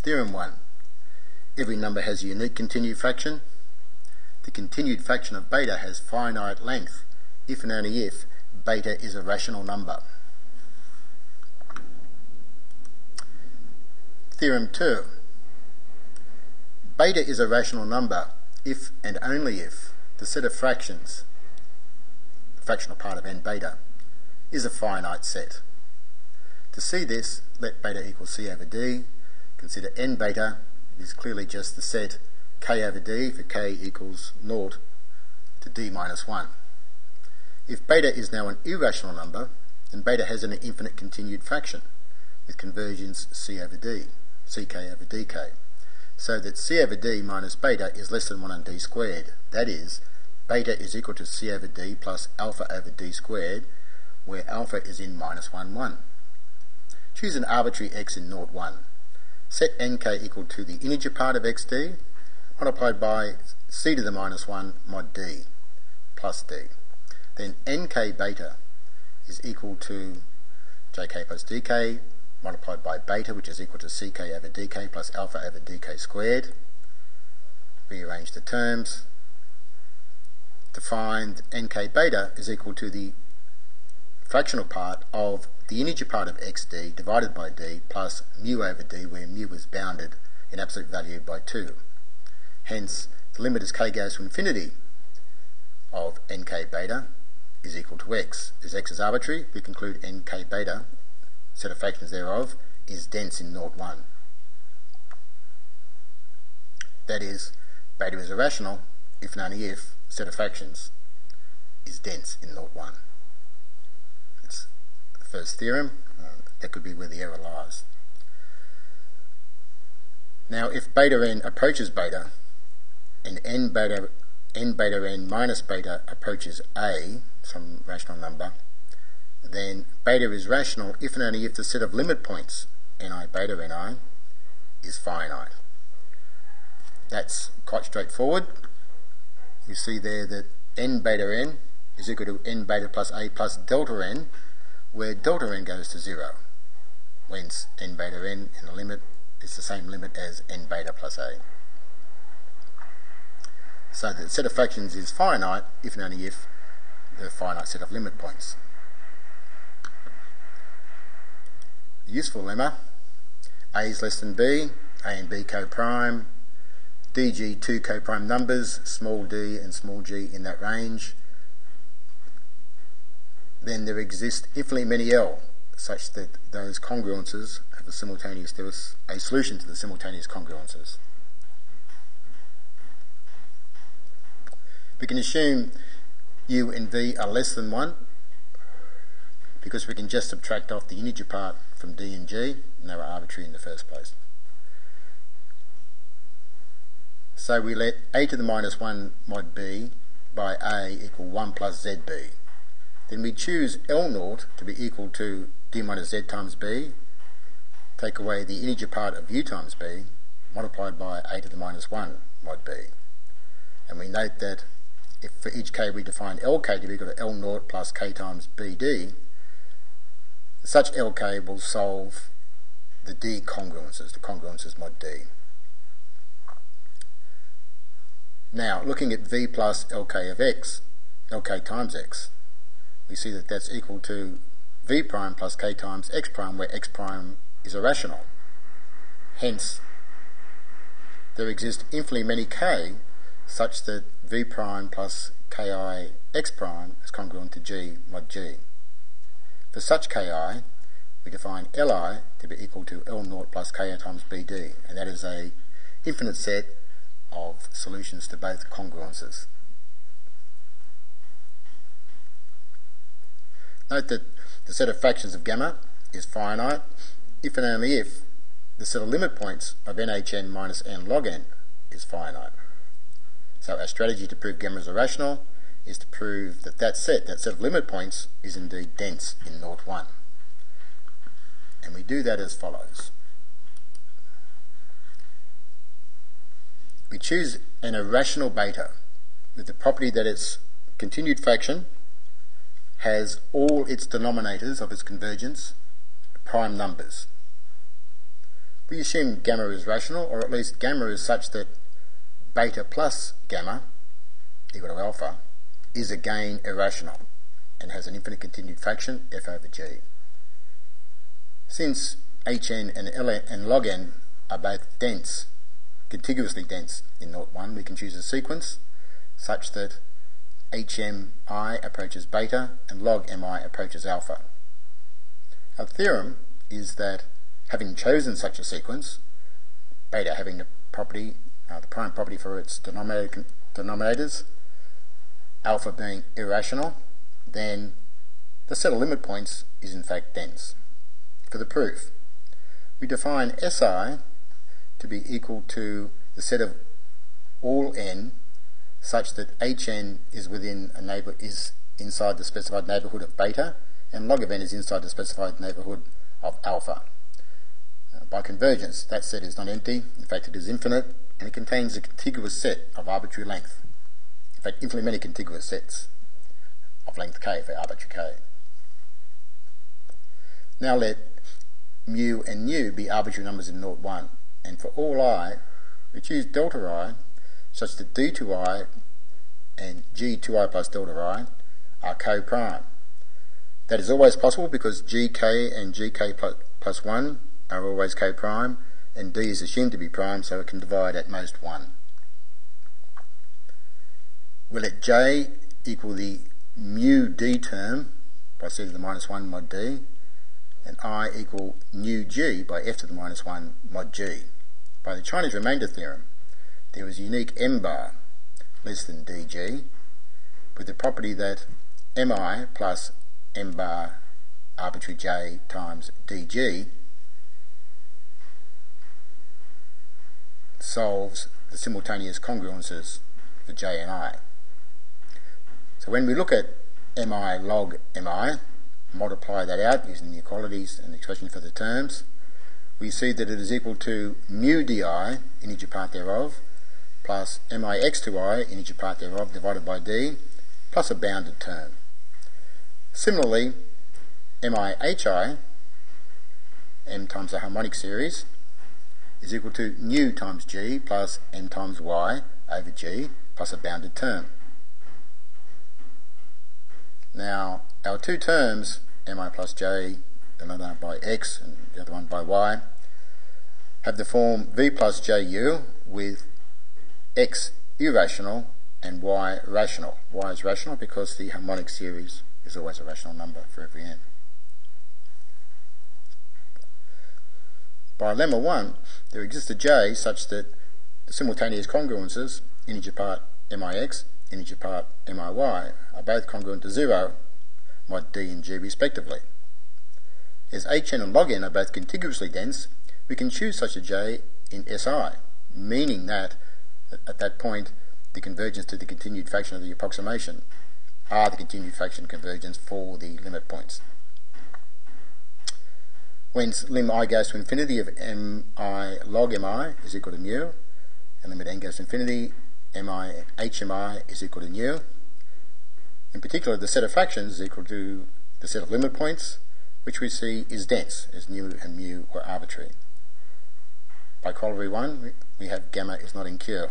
Theorem 1. Every number has a unique continued fraction. The continued fraction of beta has finite length if and only if beta is a rational number. Theorem 2. Beta is a rational number if and only if the set of fractions, the fractional part of n beta, is a finite set. To see this, let beta equal c over d. Consider n beta is clearly just the set k over d for k equals 0 to d minus 1. If beta is now an irrational number, then beta has an infinite continued fraction with convergence c over d, ck over dk, so that c over d minus beta is less than 1 on d squared. That is, beta is equal to c over d plus alpha over d squared, where alpha is in minus 1, 1. Choose an arbitrary x in 0, 1. Set nk equal to the integer part of xd multiplied by c to the minus 1 mod d plus d. Then nk beta is equal to jk plus dk multiplied by beta, which is equal to ck over dk plus alpha over dk squared. Rearrange the terms to find nk beta is equal to the fractional part of the integer part of xd divided by d plus mu over d, where mu is bounded in absolute value by 2. Hence, the limit as k goes to infinity of nk beta is equal to x. As x is arbitrary, we conclude nk beta, set of fractions thereof, is dense in 0, 1. That is, beta is irrational if and only if the set of fractions is dense in 0, 1. That's the first theorem. That could be where the error lies. Now, if beta n approaches beta and n beta n minus beta approaches a, some rational number, then beta is rational if and only if the set of limit points ni beta ni is finite. That's quite straightforward. You see there that n beta n is equal to n beta plus a plus delta n, where delta n goes to 0, whence n beta n in the limit is the same limit as n beta plus a. So the set of fractions is finite if and only if the finite set of limit points. Useful lemma: a is less than b, a and b co-prime, dg two co-prime numbers, small d and small g in that range. Then there exist infinitely many L such that those congruences have a simultaneous, there is a solution to the simultaneous congruences. We can assume u and v are less than 1 because we can just subtract off the integer part from d and g, and they were arbitrary in the first place. So we let a to the minus 1 mod b by a equal 1 plus zb. Then we choose L0 to be equal to d minus z times b, take away the integer part of u times b, multiplied by a to the minus 1 mod b. And we note that if for each k we define lk to be equal to L0 plus k times bd, such lk will solve the d congruences, the congruences mod d. Now, looking at v plus lk of x, lk times x, we see that that's equal to v prime plus k times x prime, where x prime is irrational. Hence, there exist infinitely many k such that v prime plus ki x prime is congruent to g mod g. For such ki, we define li to be equal to L0 plus ki times bd, and that is a infinite set of solutions to both congruences. Note that the set of fractions of gamma is finite if and only if the set of limit points of nhn minus n log n is finite. So our strategy to prove gamma is irrational is to prove that that set of limit points, is indeed dense in 0, 1. And we do that as follows. We choose an irrational beta with the property that its continued fraction has all its denominators of its convergence prime numbers. we assume gamma is rational, or at least gamma is such that beta plus gamma equal to alpha is again irrational and has an infinite continued fraction f over g. Since hn and log n are both dense, contiguously dense in 0, 1, we can choose a sequence such that HMI approaches beta and log MI approaches alpha. Our theorem is that having chosen such a sequence, beta having the property, the prime property for its denominators, alpha being irrational, then the set of limit points is in fact dense. For the proof, we define SI to be equal to the set of all n such that Hn is inside the specified neighbourhood of beta and log of n is inside the specified neighbourhood of alpha. By convergence, that set is not empty, in fact it is infinite, and it contains a contiguous set of arbitrary length. In fact, infinitely many contiguous sets of length k for arbitrary k. Now let mu and nu be arbitrary numbers in 0, 1, and for all I, we choose delta I such that d2i and g2i plus delta I are co-prime. That is always possible because gk and gk plus 1 are always co-prime, and d is assumed to be prime, so it can divide at most 1. We'll let j equal the mu d term by c to the minus 1 mod d, and I equal nu g by f to the minus 1 mod g. By the Chinese remainder theorem, there is a unique m bar less than dg with the property that mi plus m bar arbitrary j times dg solves the simultaneous congruences for j and I. So when we look at mi log mi, multiply that out using the equalities and the expression for the terms, we see that it is equal to mu di, integer part thereof, plus mix to I, integer part thereof, divided by d, plus a bounded term. Similarly, mihi, m times the harmonic series, is equal to nu times g plus m times y over g, plus a bounded term. Now, our two terms, mi plus j, the other by x and the other one by y, have the form v plus ju with x irrational and y rational. Y is rational because the harmonic series is always a rational number for every n. By lemma 1, there exists a j such that the simultaneous congruences, integer part mix, integer part miy, are both congruent to 0, mod d and g respectively. As hn and log n are both contiguously dense, we can choose such a j in Si, meaning that at that point the convergence to the continued fraction of the approximation are the continued fraction convergence for the limit points. Whence lim I goes to infinity of mi log mi is equal to nu, and limit n goes to infinity mi hmi is equal to nu. In particular, the set of fractions is equal to the set of limit points, which we see is dense, as nu and mu were arbitrary. By corollary 1, we have gamma is not in Q.